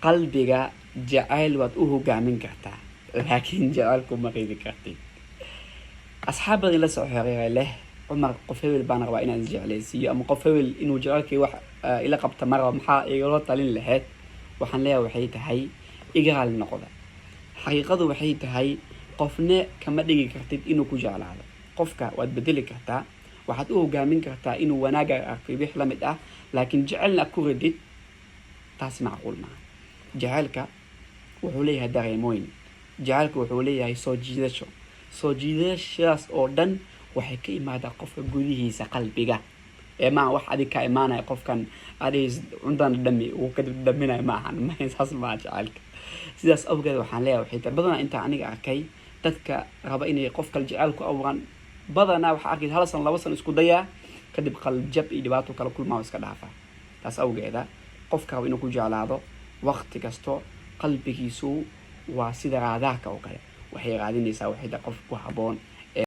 qalbiga jacayl waad u hogaamin kartaa laakiin jacaylku ma qiidi kartid asxaabada la soo xiriiray leh Umar qof hebel baan rabaa inaan jeclaysiiyo ama qof hebel inuu jacaylkii wax ila qabta mar maxaa igala talin lahayd waxaan leeyahay waxay tahay igaal noqda xaqiiqadu waxay tahay qofna kama dhigi kartid inuu ku jeclaado qofka waad bedeli kartaa waxaad u hogaamin kartaa inuu wanaaga arko wix la mid ah laakiin jacaylna ku ridid taas macquul ma jacaylka wuxuu leeyahay dareemooyin jacaylku wuxuu leeyahay soo jiidashaas oo dhan waxay ka imaadaa qofka gudihiisa qalbiga ma wax adiga ka imaanaya qofkan adis cundan dhami uu ka dhaminay ma ahan ma saas ma jacaylka sidaas awgeed waxaan leeyahay waxay tahay badanaa inta aniga arkay dadka raba inay qofka jacaylku awran badanaa waxa arkay hal san laba san isku daya kadib qalbjab iyo dhibaato kala kulmaa iska dhaafa taas awgeeda qofka raba inuu ku jeclaado waqti kasto qalbigiisu waa sida raadaarka oo kale waxay raadinaysaa waxay qof ku haboon